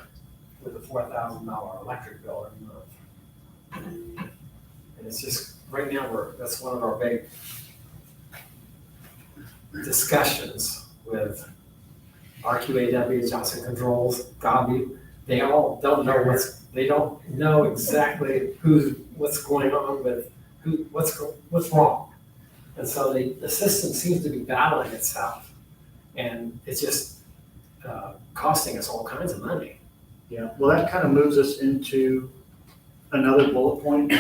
with a $4,000 electric bill every month. And it's just, right now, that's one of our big discussions with RQAW, Johnson Controls, Gabi. They all don't know they don't know exactly what's going on with what's wrong. And so the system seems to be battling itself, and it's just costing us all kinds of money. Yeah, well, that kind of moves us into another bullet point.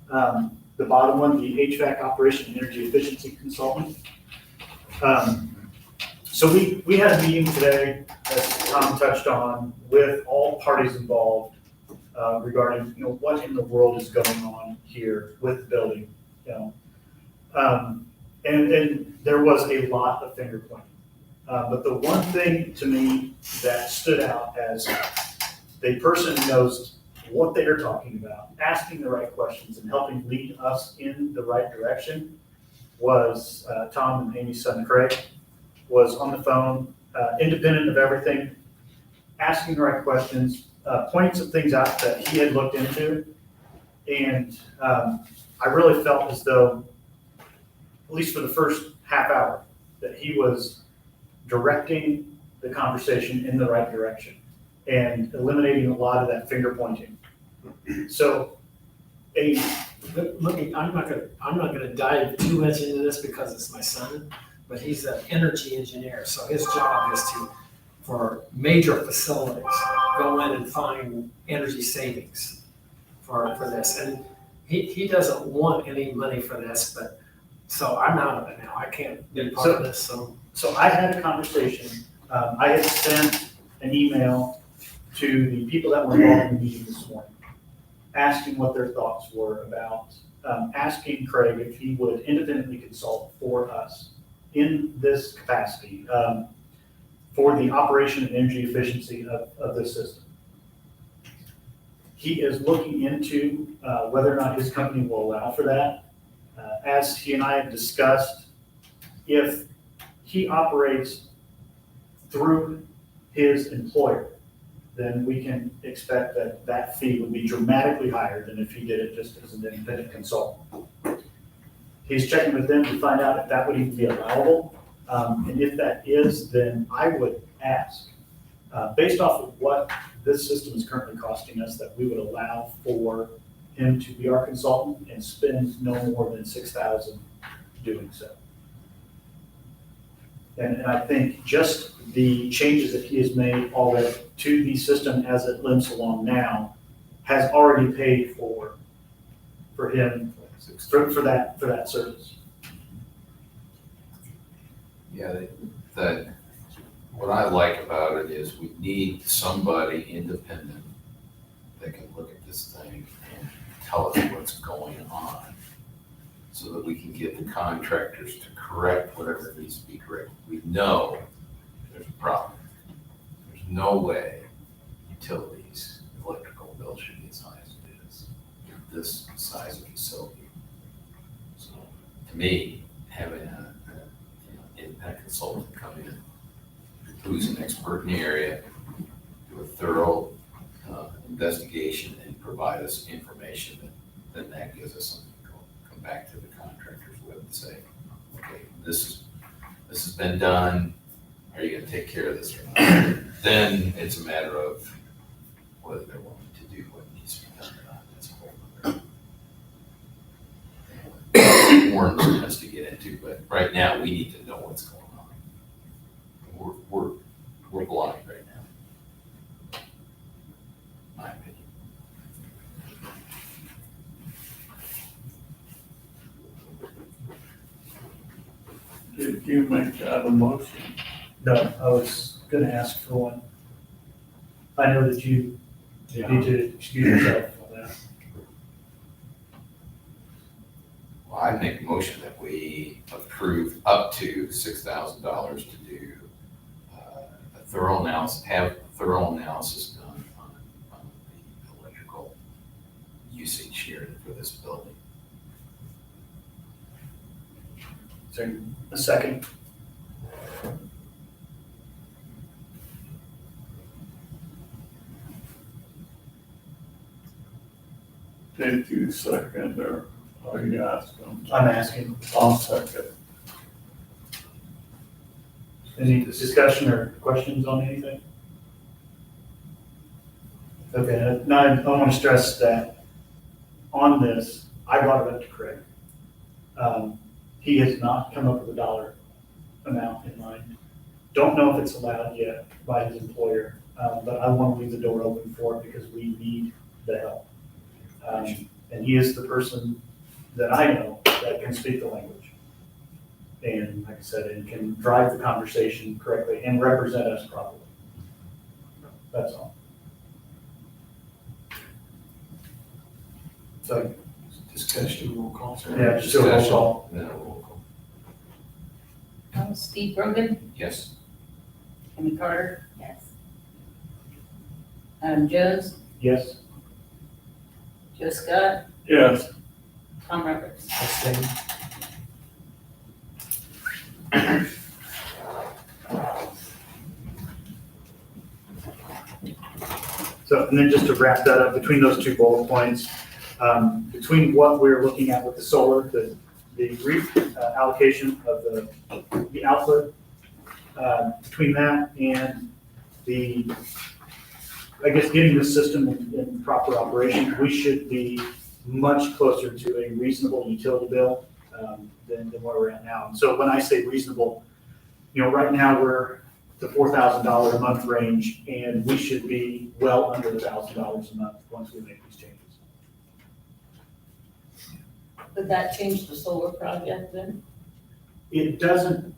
The bottom one, the HVAC operation and energy efficiency consultant. So we had a meeting today, as Tom touched on, with all parties involved regarding, what in the world is going on here with the building, And there was a lot of finger pointing. But the one thing to me that stood out as the person who knows what they are talking about, asking the right questions and helping lead us in the right direction was Tom and Amy's son, Craig, was on the phone, independent of everything, asking the right questions, pointing some things out that he had looked into. And I really felt as though, at least for the first half hour, that he was directing the conversation in the right direction and eliminating a lot of that finger pointing. So, Let me, I'm not gonna dive too much into this because it's my son, but he's an energy engineer, so his job is to, for major facilities, go in and find energy savings for this. And he doesn't want any money for this, but, so I'm out of it now, I can't be part of this, so. So I had a conversation, I had sent an email to the people that were involved in the meeting this morning, asking what their thoughts were about, asking Craig if he would independently consult for us in this capacity, for the operation and energy efficiency of this system. He is looking into whether or not his company will allow for that. As he and I have discussed, if he operates through his employer, then we can expect that that fee would be dramatically higher than if he did it just as an independent consultant. He's checking with them to find out if that would even be allowable. And if that is, then I would ask, based off of what this system is currently costing us, that we would allow for him to be our consultant and spend no more than $6,000 doing so. And I think just the changes that he has made already to the system as it limps along now has already paid for him, for that service. Yeah, what I like about it is we need somebody independent that can look at this thing and tell us what's going on so that we can get the contractors to correct whatever needs to be corrected. We know there's a problem. There's no way utilities, electrical bill should be as high as it is for this size of facility. So to me, having an independent consultant come in who's an expert in the area, do a thorough investigation and provide us information, then that gives us something to come back to the contractors with and say, okay, this has been done. Are you gonna take care of this or not? Then it's a matter of whether they're willing to do what needs to be done or not. That's a whole other more us to get into, but right now we need to know what's going on. We're blind right now. My opinion. Did you make that a motion? No, I was gonna ask for one. I know that you need to excuse yourself on that. Well, I make a motion that we approve up to $6,000 to do a thorough analysis, have a thorough analysis done on the electrical usage here for this building. Is there a second? Did you second or are you asking? I'm asking. I'll second. Any discussion or questions on anything? Okay, now I want to stress that on this, I brought it up to Craig. He has not come up with a dollar amount in mind. Don't know if it's allowed yet by his employer, but I want to leave the door open for it because we need the help. And he is the person that I know that can speak the language. And like I said, and can drive the conversation correctly and represent us properly. That's all. So, Discussion, roll call, sir. yeah, just do a roll call. Then a roll call. Steve Brogan, Yes. Amy Carter, Yes. Adam Jones, Yes? Joe Scott, Yes. Tom Roberts. Abstain. So, and then just to wrap that up, between those two bullet points, between what we're looking at with the solar, the allocation of the output, between that and the, I guess, getting the system in proper operation, we should be much closer to a reasonable utility bill than where we're at now. And so when I say reasonable, right now we're the $4,000 a month range, and we should be well under $1,000 a month once we make these changes. Would that change the solar project then? It doesn't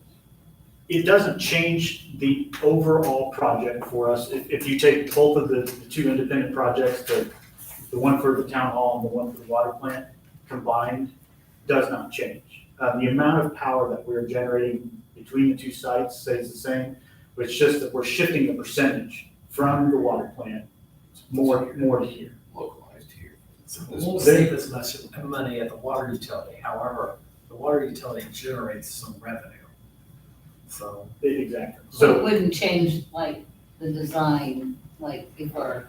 change the overall project for us. If you take both of the two independent projects, the one for the town hall and the one for the water plant combined, does not change. The amount of power that we're generating between the two sites stays the same, but it's just that we're shifting the percentage from the water plant more to here. Localized here. So we won't save as much money at the water utility, however, the water utility generates some revenue. So, Exactly. So it So wouldn't change like the design, like before.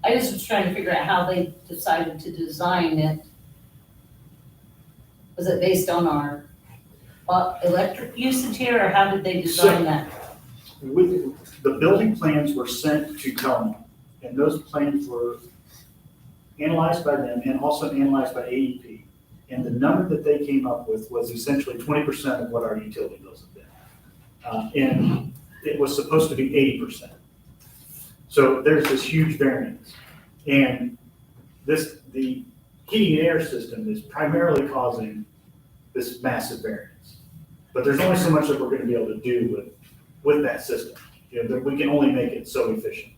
I just was trying to figure out how they decided to design it. Was it based on our electric usage here, or how did they design that? with, the building plans were sent to Tony, and those plans were analyzed by them and also analyzed by AEP. And the number that they came up with was essentially 20% of what our utility bills have been. And it was supposed to be 80%. So there's this huge variance. And the heating and air system is primarily causing this massive variance. But there's only so much that we're gonna be able to do with that system. That we can only make it so efficient.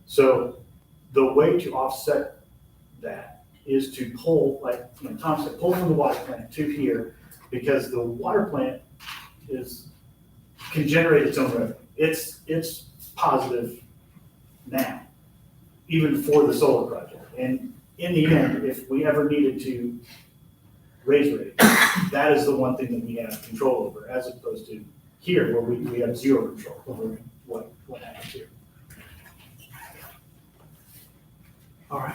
So the way to offset that is to pull, like Tom said, pull from the water plant to here, because the water plant can generate its own revenue. It's positive now, even for the solar project. And in the end, if we ever needed to raise rates, that is the one thing that we have control over, as opposed to here, where we have zero control over what happens here. all right.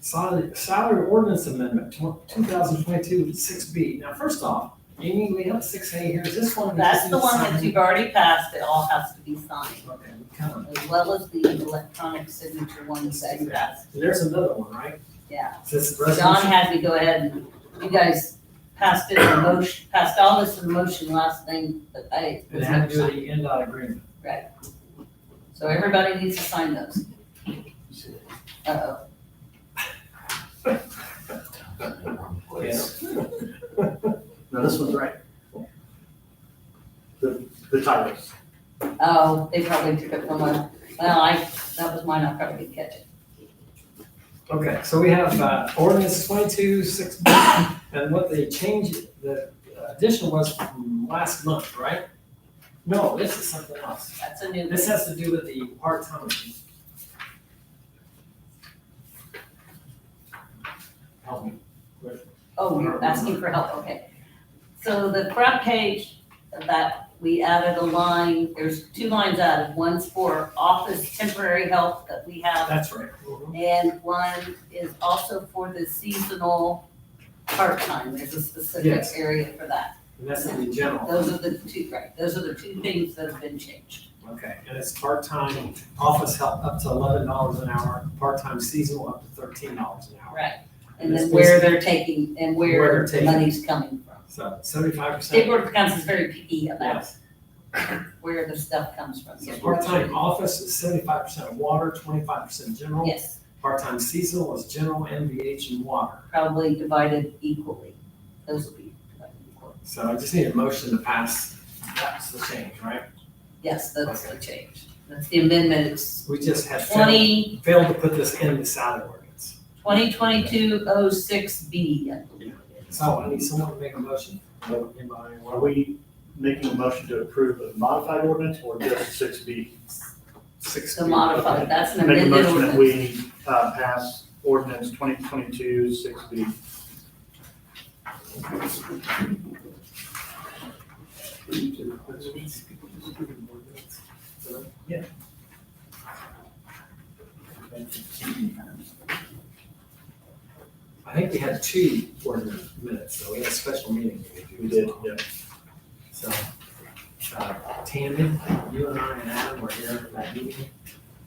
Salary ordinance amendment, 2022 6B. Now, first off, Amy, we have 6A here. Is this one? we just That's need the to one sign? that you've already passed, it all has to be signed, Okay, we kind of, as well as the electronic signature ones that you passed. there's another one, right? Yeah. This John resolution. had me go ahead and, you guys passed it in motion, passed all this in motion last thing, but I. It had to do with the NDOT agreement. Right. So everybody needs to sign those. Uh-oh. Yes. No, this one's right. The titles. Oh, they probably took it from that was mine, I probably didn't catch it. Okay, so we have ordinance 22 6B, and what they changed, the addition was from last month, right? No, this is something else. That's a new. This has to do with the part-time. Help me. Oh, you're asking for help, okay. So the front page of that, we added a line, there's 2 lines added. One's for office temporary help that we have, That's right. and one is also for the seasonal part-time. There's a specific Yes. area for that. And that's in the general. Those are the two, right, those are the 2 things that have been changed. Okay, and it's part-time office help up to $11 an hour, part-time seasonal up to $13 an hour. Right. And It's then where they're taking, and Where where they're the taking. money's coming from. So 75%. State Board of Accounts is very picky about Yes. where the stuff comes from. So part-time office is 75% water, 25% general. Yes, Part-time seasonal is general, MVH, and water. Probably divided equally. Those will be divided equally. So I just need a motion to pass, that's the change, right? Yes, that's the change. That's the amendment. It's We just had 20, failed to put this in the salary ordinance. 2022-06B, I believe it is. So I need someone to make a motion. Anybody? Are we making a motion to approve a modified ordinance or just 6B? The modified, that's an Make a amended motion that ordinance. we pass ordinance 2022-6B. Yeah. I think we had 2 ordinance minutes, so we had a special meeting. We did, yeah. So, Tammy, you and I and Adam were here at that meeting.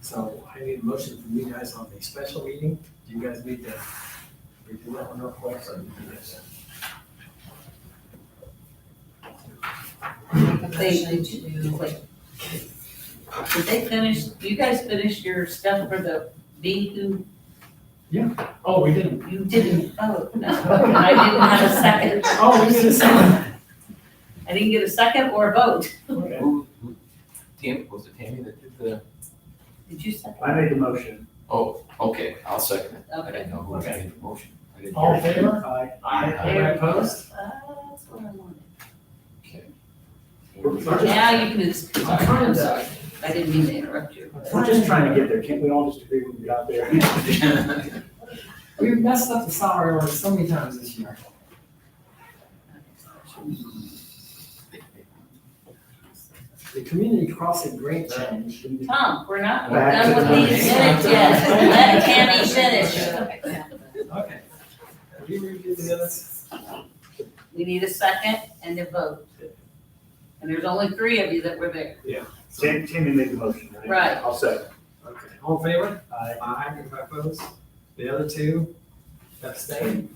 So I need a motion from you guys on the special meeting. Do you guys need to review that one real quick? So you can get Did they finish, you guys finish your stuff for the B Oh, we didn't. you didn't vote? No, I didn't have a second. Oh, we did a second. I didn't get a second or a vote. Okay. Was it Tammy that did the? Did you second? I made the motion. Oh, okay, I'll second it. I Okay. didn't know who made the motion. I didn't All in hear it. favor? Aye. Aye. Anybody opposed? That's what I wanted. Okay. Now you can just, I'm sorry, trying I'm to- sorry. I didn't mean to interrupt you. We're just trying to get there. Can't we all just agree when we got there? We've messed up the salary order so many times this year. The community crossing grant change. Tom, we're not Back done to with the- these minutes yet. Let Tammy finish. Okay. Have you reviewed the minutes? We need a second and a vote. And there's only 3 of you that were there. Tammy made the motion, right? Right. I'll second. Okay. All in favor? Aye. Aye. Anybody opposed? The other 2 abstain.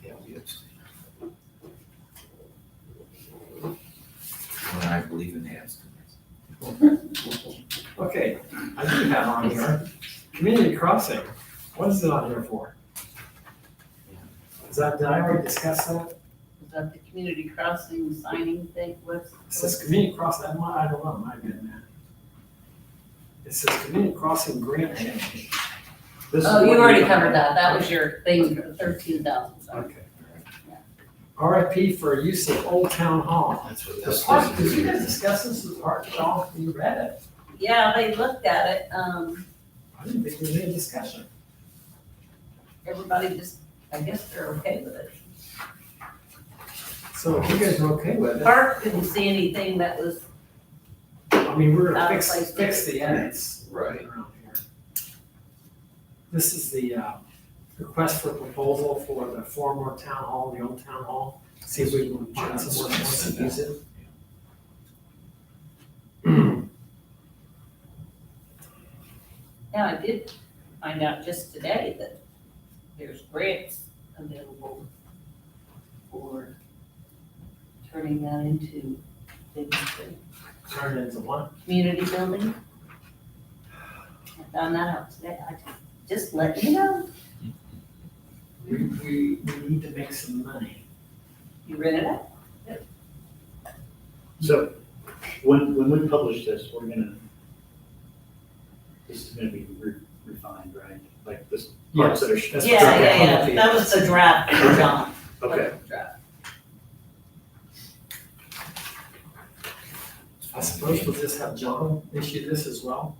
Yeah, we abstained. Well, I believe in hands. Okay, I do have on here, community crossing. What is it on here for? Is that, did I already discuss that? Is that the community crossing signing thing? What's? It says community crossing, I don't know, it might have been that. It says community crossing grant change. This is Oh, you what already we- covered that. That was your thing, 13,000. Sorry. Okay. RFP for use of Old Town Hall. That's what The this park, did is. you guys discuss this with Art Shaw? You read it. Yeah, they looked at it. I didn't think there was any discussion. Everybody just, I guess they're okay with it. So if you guys are okay with it, Park didn't see anything that was, I mean, we're Out gonna of place. fix the edits. Right. around here. This is the, request for proposal for the former town hall, the old town hall. See if we can find someone who wants to use it. yeah, I did find out just today that there's grants available for turning that into Turn it into one. community building. I found that out today. I just let you know. We need to make some money. You read it out? So, when we publish this, we're gonna, this is gonna be refined, right? Like this, parts that are. That's Yeah, what- yeah, yeah. That was the draft for John. Okay. Draft. I suppose we'll just have John issue this as well.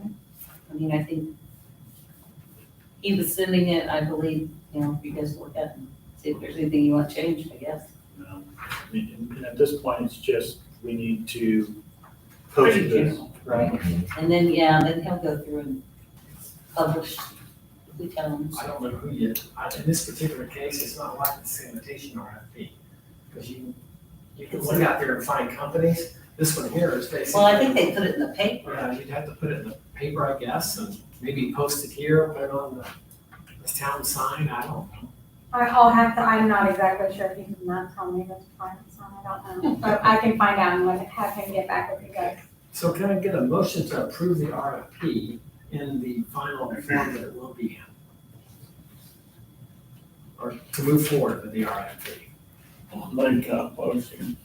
I mean, I think he was sending it, I believe, you know, you guys look at it and see if there's anything you want changed, I guess. No. And at this point, it's just, we need to post this, right? And then, yeah, then he'll go through and publish, if we tell him. I don't know who yet. In this particular case, it's not like the sanitation RFP. Because you can look out there and find companies. This one here is basically. Well, I think they put it in the paper. Yeah, you'd have to put it in the paper, I guess, and maybe post it here, put it on the town sign, I don't know. I'll have to, I'm not exactly sure if you can not tell me the department's on, I don't know. But I can find out and have him get back with you guys. So can I get a motion to approve the RFP in the final form that it will be in. Or to move forward with the RFP. Make a motion.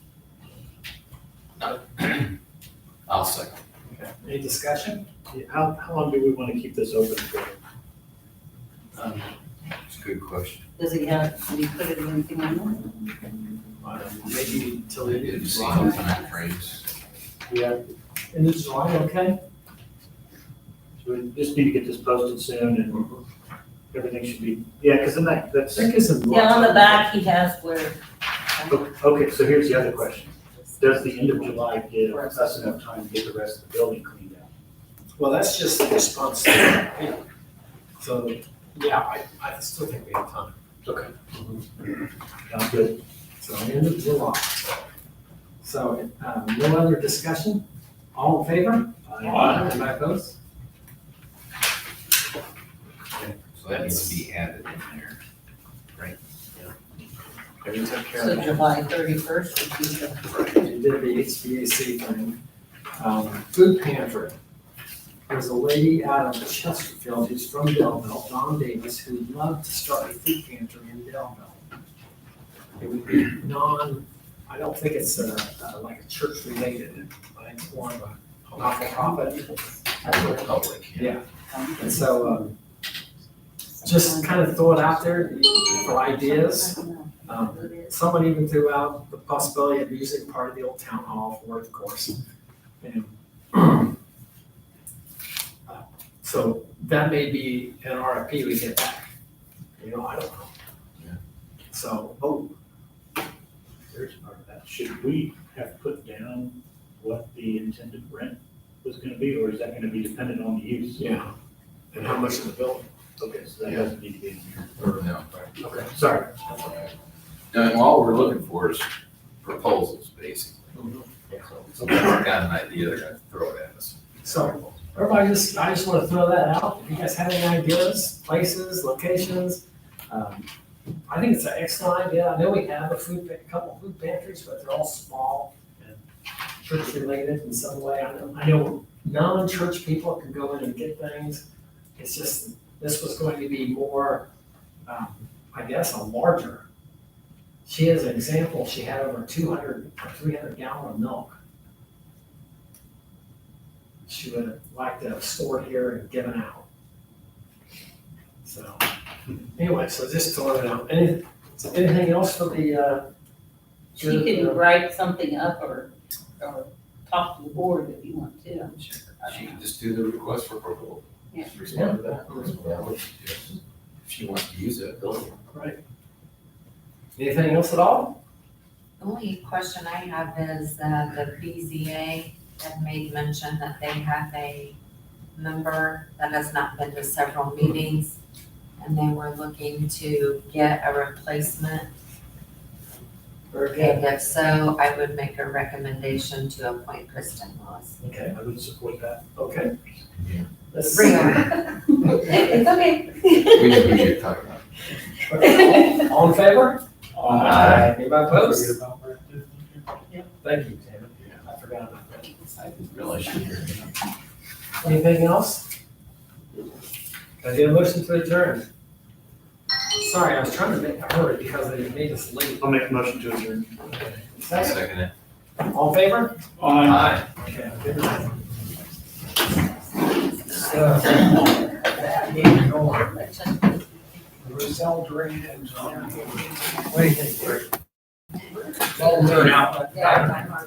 I'll second. Okay. Any discussion? How long do we want to keep this open for? It's a good question. Did he put it in anything on Maybe till I the didn't end of see July. no time frames. Yeah, End of July, okay? so we just need to get this posted soon and everything should be, yeah, because then that's, That gives them. it? Yeah, on the back, he has where, okay, so here's the other question. Does the end of July give us enough time to get the rest of the building cleaned out? Well, that's just the response to the RFP. So, yeah, I still think we have time. Okay. Sounds good. So end of July. So, no other discussion? All in favor? Anybody opposed? So that needs to be added in there. Okay, we took care so of that. July 31st would be the, We did the HVAC thing. Food pantry. There's a lady out of Chesterfield who's from Delville, Dawn Davis, who would love to start a food pantry in Delville. It would be I don't think it's like a church related, I think it's more of a not-for-profit. Public. Yeah. And so, just kind of throw it out there for ideas. Someone even threw out the possibility of using part of the old town hall for it, of course. And so that may be an RFP we get back. I don't know. Yeah. So, Here's part of that. Should we have put down what the intended rent was gonna be, or is that gonna be dependent on the use? yeah. And how much of the building? Okay, so that doesn't need to be in here. No. Okay, sorry. No, and all we're looking for is proposals, basically. So if they've got an idea, they're gonna throw it at us. So, everybody I just want to throw that out. If you guys have any ideas, places, locations, I think it's an excellent idea. I know we have a couple food pantries, but they're all small and church related in some way. I know non-church people can go in and get things. It's just, this was going to be more, I guess, a larger. She has an example, she had over 200 or 300 gallon of milk. She would have liked to have stored here and given out. So, anyway, so just throwing it out. Anything else for the, she can write something up or talk to the board if you want to, I'm sure. She can just do the request for proposal. Yeah. Just respond to that. If she wants to use it, go. right. Anything else at all? The only question I have is, the BZA had made mention that they have a member that has not been to several meetings, and they were looking to get a replacement. Very good. And if so, I would make a recommendation to appoint Kristen Lewis. Okay, I would support that. okay. Yeah. Let's Bring her. It's okay. We know who you're talking about. Okay, all in favor? Anybody opposed? Forget about Brett, too. Thank you, David. I forgot about that. I didn't realize you were here. Anything else? Can I get a motion to adjourn? Sorry, I was trying to make a hurry because they made us late. I'll make a motion to adjourn. I'll Second, second it. all in favor? Aye. Okay, good night. So, that meeting going. The result drainage. What do you think, Rick? Well, turn out. Yeah,